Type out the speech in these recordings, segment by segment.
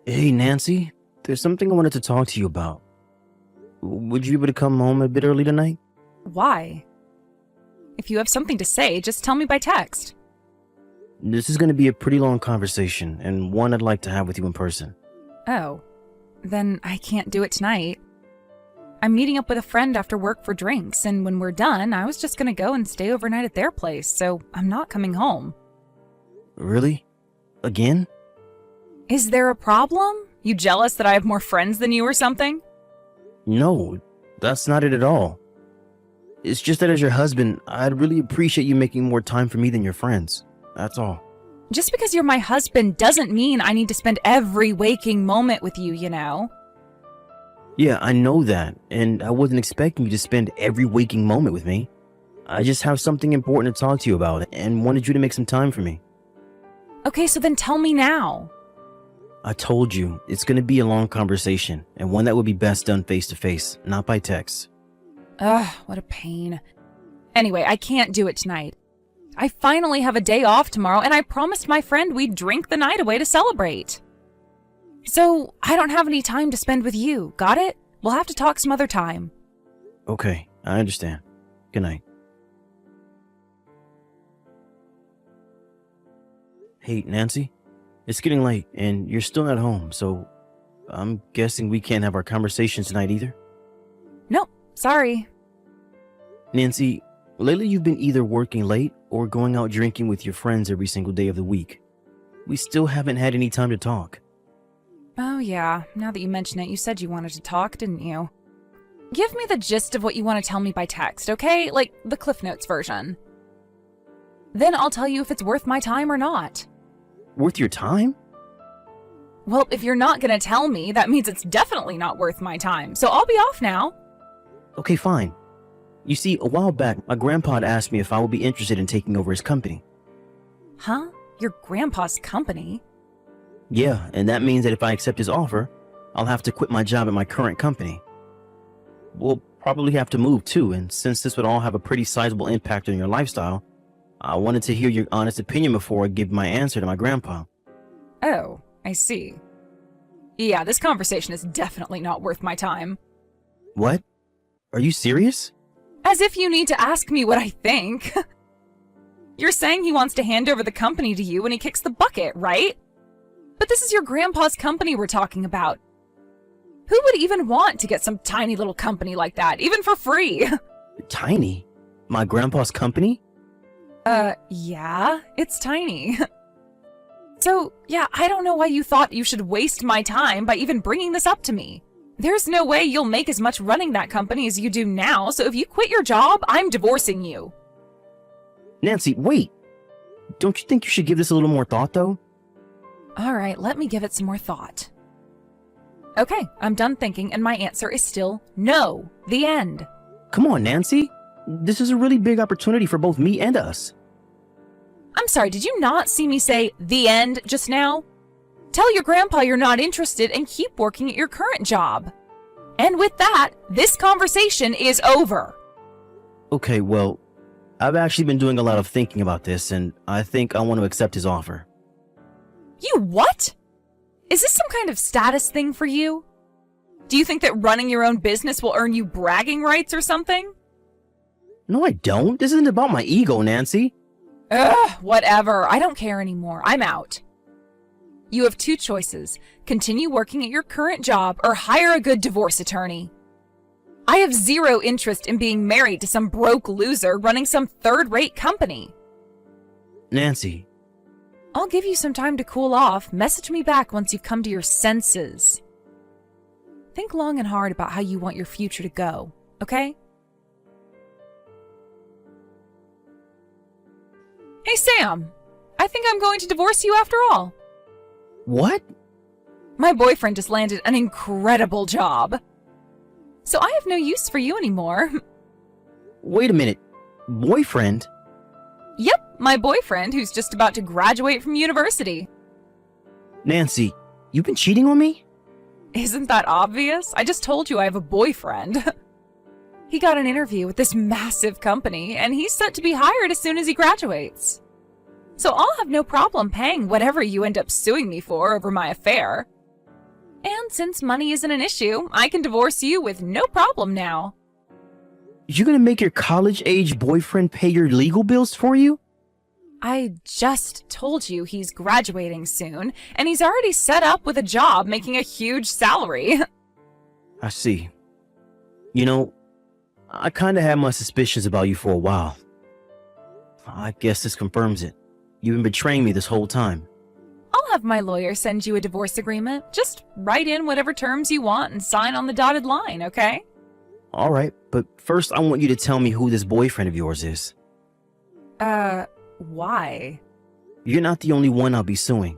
Hey, Nancy, there's something I wanted to talk to you about. Would you be able to come home a bit early tonight? Why? If you have something to say, just tell me by text. This is going to be a pretty long conversation, and one I'd like to have with you in person. Oh, then I can't do it tonight. I'm meeting up with a friend after work for drinks, and when we're done, I was just gonna go and stay overnight at their place, so I'm not coming home. Really? Again? Is there a problem? You jealous that I have more friends than you or something? No, that's not it at all. It's just that as your husband, I'd really appreciate you making more time for me than your friends. That's all. Just because you're my husband doesn't mean I need to spend every waking moment with you, you know? Yeah, I know that, and I wasn't expecting you to spend every waking moment with me. I just have something important to talk to you about, and wanted you to make some time for me. Okay, so then tell me now. I told you, it's going to be a long conversation, and one that would be best done face to face, not by text. Ugh, what a pain. Anyway, I can't do it tonight. I finally have a day off tomorrow, and I promised my friend we'd drink the night away to celebrate. So, I don't have any time to spend with you, got it? We'll have to talk some other time. Okay, I understand. Good night. Hey, Nancy, it's getting late, and you're still not home, so I'm guessing we can't have our conversation tonight either? Nope, sorry. Nancy, lately you've been either working late or going out drinking with your friends every single day of the week. We still haven't had any time to talk. Oh yeah, now that you mention it, you said you wanted to talk, didn't you? Give me the gist of what you want to tell me by text, okay? Like the Cliff Notes version. Then I'll tell you if it's worth my time or not. Worth your time? Well, if you're not gonna tell me, that means it's definitely not worth my time, so I'll be off now. Okay, fine. You see, a while back, my grandpa had asked me if I would be interested in taking over his company. Huh? Your grandpa's company? Yeah, and that means that if I accept his offer, I'll have to quit my job at my current company. We'll probably have to move too, and since this would all have a pretty sizable impact on your lifestyle, I wanted to hear your honest opinion before I give my answer to my grandpa. Oh, I see. Yeah, this conversation is definitely not worth my time. What? Are you serious? As if you need to ask me what I think. You're saying he wants to hand over the company to you when he kicks the bucket, right? But this is your grandpa's company we're talking about. Who would even want to get some tiny little company like that, even for free? Tiny? My grandpa's company? Yeah, it's tiny. So, yeah, I don't know why you thought you should waste my time by even bringing this up to me. There's no way you'll make as much running that company as you do now, so if you quit your job, I'm divorcing you. Nancy, wait! Don't you think you should give this a little more thought, though? Alright, let me give it some more thought. Okay, I'm done thinking, and my answer is still no. The end. Come on, Nancy! This is a really big opportunity for both me and us. I'm sorry, did you not see me say the end just now? Tell your grandpa you're not interested and keep working at your current job. And with that, this conversation is over. Okay, well, I've actually been doing a lot of thinking about this, and I think I want to accept his offer. You what? Is this some kind of status thing for you? Do you think that running your own business will earn you bragging rights or something? No, I don't. This isn't about my ego, Nancy. Ugh, whatever. I don't care anymore. I'm out. You have two choices. Continue working at your current job or hire a good divorce attorney. I have zero interest in being married to some broke loser running some third-rate company. Nancy. I'll give you some time to cool off. Message me back once you've come to your senses. Think long and hard about how you want your future to go, okay? Hey, Sam. I think I'm going to divorce you after all. What? My boyfriend just landed an incredible job. So I have no use for you anymore. Wait a minute. Boyfriend? Yep, my boyfriend who's just about to graduate from university. Nancy, you've been cheating on me? Isn't that obvious? I just told you I have a boyfriend. He got an interview with this massive company, and he's set to be hired as soon as he graduates. So I'll have no problem paying whatever you end up suing me for over my affair. And since money isn't an issue, I can divorce you with no problem now. You're gonna make your college-age boyfriend pay your legal bills for you? I just told you he's graduating soon, and he's already set up with a job making a huge salary. I see. You know, I kinda had my suspicions about you for a while. I guess this confirms it. You've been betraying me this whole time. I'll have my lawyer send you a divorce agreement. Just write in whatever terms you want and sign on the dotted line, okay? Alright, but first I want you to tell me who this boyfriend of yours is. Why? You're not the only one I'll be suing.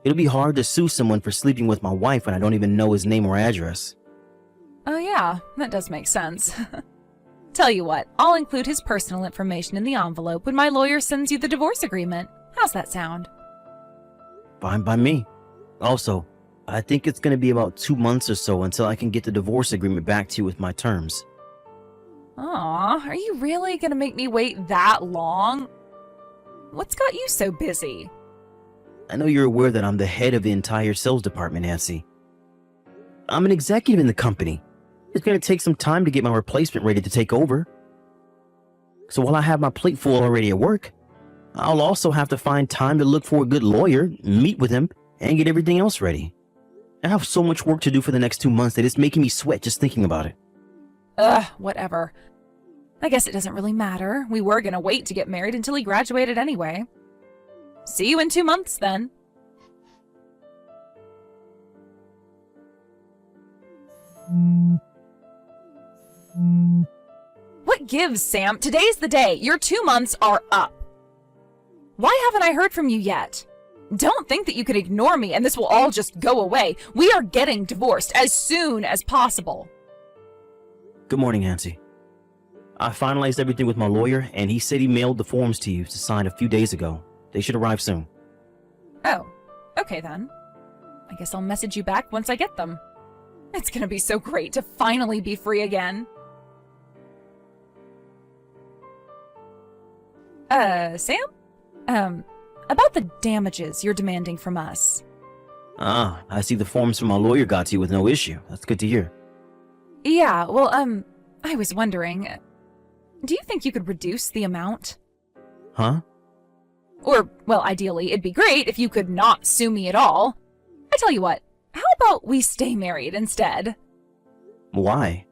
It'll be hard to sue someone for sleeping with my wife when I don't even know his name or address. Oh yeah, that does make sense. Tell you what, I'll include his personal information in the envelope when my lawyer sends you the divorce agreement. How's that sound? Fine by me. Also, I think it's gonna be about 2 months or so until I can get the divorce agreement back to you with my terms. Aw, are you really gonna make me wait that long? What's got you so busy? I know you're aware that I'm the head of the entire sales department, Nancy. I'm an executive in the company. It's gonna take some time to get my replacement ready to take over. So while I have my plate full already at work, I'll also have to find time to look for a good lawyer, meet with him, and get everything else ready. I have so much work to do for the next 2 months that it's making me sweat just thinking about it. Whatever. I guess it doesn't really matter. We were gonna wait to get married until he graduated anyway. See you in 2 months, then. What gives, Sam? Today's the day. Your 2 months are up. Why haven't I heard from you yet? Don't think that you can ignore me and this will all just go away. We are getting divorced as soon as possible. Good morning, Nancy. I finalized everything with my lawyer, and he said he mailed the forms to you to sign a few days ago. They should arrive soon. Oh, okay then. I guess I'll message you back once I get them. It's gonna be so great to finally be free again. Sam? About the damages you're demanding from us. Ah, I see the forms from my lawyer got to you with no issue. That's good to hear. Yeah, well, I was wondering, do you think you could reduce the amount? Huh? Or, well, ideally, it'd be great if you could not sue me at all. I tell you what, how about we stay married instead? Why?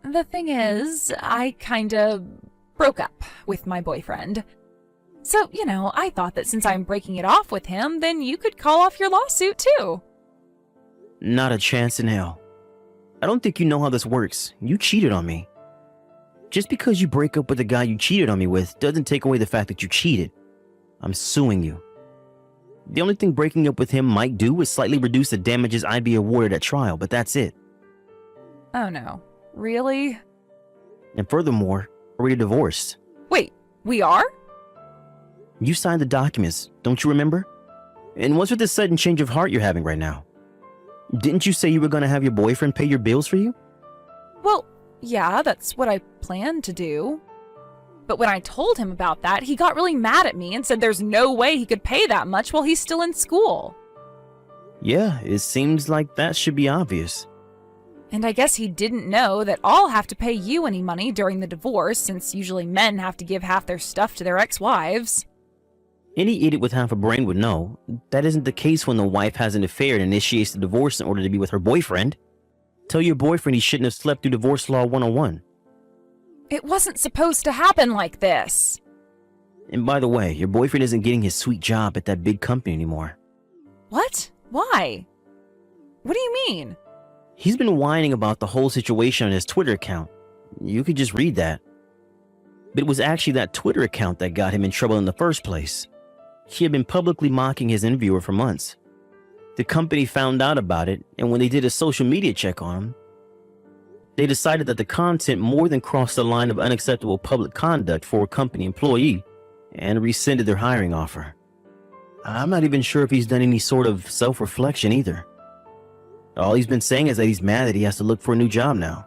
The thing is, I kinda broke up with my boyfriend. So, you know, I thought that since I'm breaking it off with him, then you could call off your lawsuit too. Not a chance in hell. I don't think you know how this works. You cheated on me. Just because you break up with the guy you cheated on me with doesn't take away the fact that you cheated. I'm suing you. The only thing breaking up with him might do is slightly reduce the damages I'd be awarded at trial, but that's it. Oh no. Really? And furthermore, we're already divorced. Wait, we are? You signed the documents, don't you remember? And what's with this sudden change of heart you're having right now? Didn't you say you were going to have your boyfriend pay your bills for you? Well, yeah, that's what I planned to do. But when I told him about that, he got really mad at me and said there's no way he could pay that much while he's still in school. Yeah, it seems like that should be obvious. And I guess he didn't know that I'll have to pay you any money during the divorce, since usually men have to give half their stuff to their ex-wives. Any idiot with half a brain would know that isn't the case when the wife has an affair and initiates the divorce in order to be with her boyfriend. Tell your boyfriend he shouldn't have slept through Divorce Law 101. It wasn't supposed to happen like this. And by the way, your boyfriend isn't getting his sweet job at that big company anymore. What? Why? What do you mean? He's been whining about the whole situation on his Twitter account. You could just read that. But it was actually that Twitter account that got him in trouble in the first place. He had been publicly mocking his interviewer for months. The company found out about it, and when they did a social media check on him, they decided that the content more than crossed the line of unacceptable public conduct for a company employee and rescinded their hiring offer. I'm not even sure if he's done any sort of self-reflection either. All he's been saying is that he's mad that he has to look for a new job now.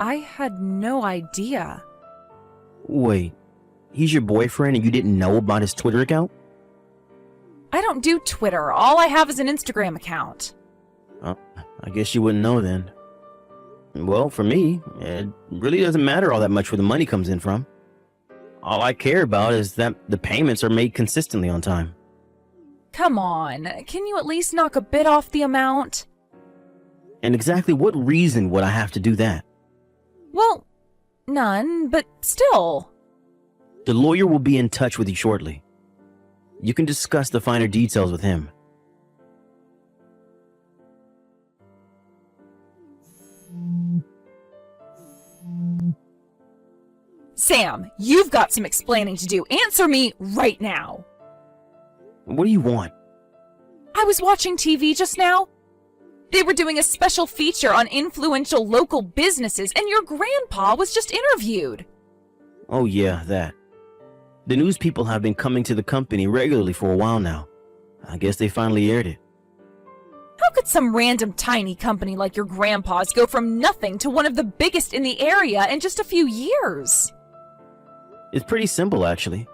I had no idea. Wait, he's your boyfriend and you didn't know about his Twitter account? I don't do Twitter. All I have is an Instagram account. Oh, I guess you wouldn't know then. Well, for me, it really doesn't matter all that much where the money comes in from. All I care about is that the payments are made consistently on time. Come on, can you at least knock a bit off the amount? And exactly what reason would I have to do that? Well, none, but still. The lawyer will be in touch with you shortly. You can discuss the finer details with him. Sam, you've got some explaining to do. Answer me right now. What do you want? I was watching TV just now. They were doing a special feature on influential local businesses, and your grandpa was just interviewed. Oh yeah, that. The news people have been coming to the company regularly for a while now. I guess they finally aired it. How could some random tiny company like your grandpa's go from nothing to one of the biggest in the area in just a few years? It's pretty simple, actually.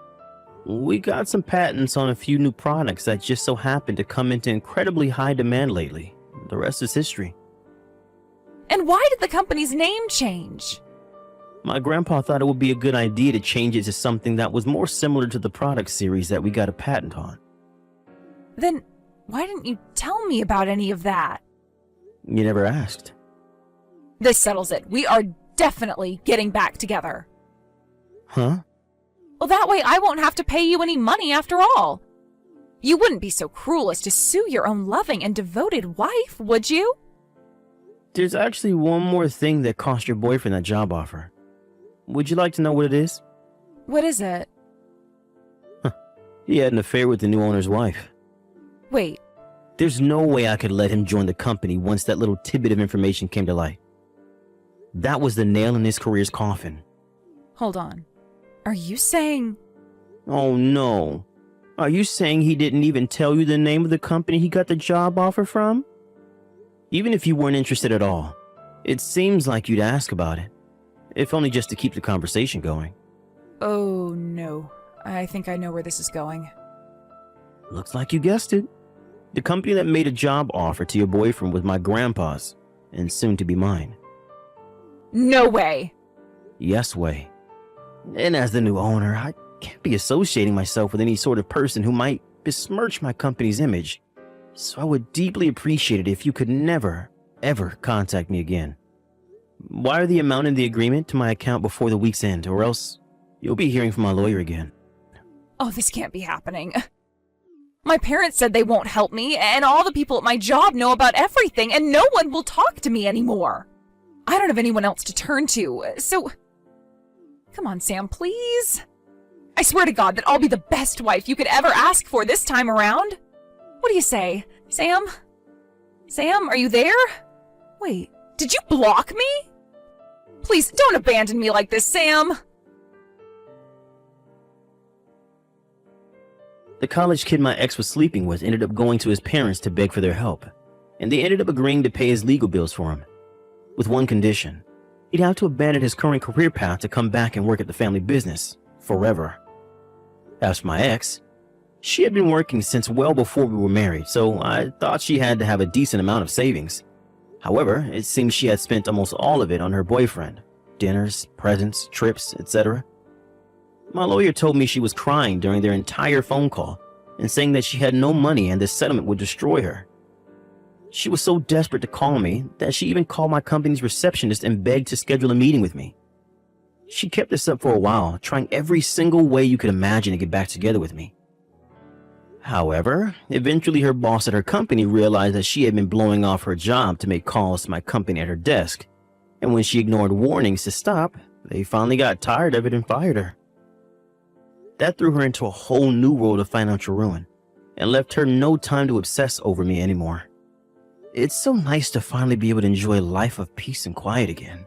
We got some patents on a few new products that just so happen to come into incredibly high demand lately. The rest is history. And why did the company's name change? My grandpa thought it would be a good idea to change it to something that was more similar to the product series that we got a patent on. Then why didn't you tell me about any of that? You never asked. This settles it. We are definitely getting back together. Huh? Well, that way I won't have to pay you any money after all. You wouldn't be so cruel as to sue your own loving and devoted wife, would you? There's actually one more thing that cost your boyfriend that job offer. Would you like to know what it is? What is it? He had an affair with the new owner's wife. Wait, There's no way I could let him join the company once that little tidbit of information came to light. That was the nail in his career's coffin. hold on. Are you saying... Oh no. Are you saying he didn't even tell you the name of the company he got the job offer from? Even if you weren't interested at all, it seems like you'd ask about it. If only just to keep the conversation going. Oh no, I think I know where this is going. Looks like you guessed it. The company that made a job offer to your boyfriend was my grandpa's, and soon to be mine. No way! Yes way. And as the new owner, I can't be associating myself with any sort of person who might besmirch my company's image. So I would deeply appreciate it if you could never, ever contact me again. Wire the amount in the agreement to my account before the week's end, or else you'll be hearing from my lawyer again. Oh, this can't be happening. My parents said they won't help me, and all the people at my job know about everything, and no one will talk to me anymore. I don't have anyone else to turn to, so... Come on, Sam, please. I swear to God that I'll be the best wife you could ever ask for this time around. What do you say, Sam? Sam, are you there? Wait, did you block me? Please, don't abandon me like this, Sam. The college kid my ex was sleeping with ended up going to his parents to beg for their help, and they ended up agreeing to pay his legal bills for him. With one condition. He'd have to abandon his current career path to come back and work at the family business, forever. As for my ex, she had been working since well before we were married, so I thought she had to have a decent amount of savings. However, it seems she had spent almost all of it on her boyfriend. Dinners, presents, trips, etc. My lawyer told me she was crying during their entire phone call and saying that she had no money and the settlement would destroy her. She was so desperate to call me that she even called my company's receptionist and begged to schedule a meeting with me. She kept this up for a while, trying every single way you could imagine to get back together with me. However, eventually her boss at her company realized that she had been blowing off her job to make calls to my company at her desk, and when she ignored warnings to stop, they finally got tired of it and fired her. That threw her into a whole new world of financial ruin, and left her no time to obsess over me anymore. It's so nice to finally be able to enjoy a life of peace and quiet again.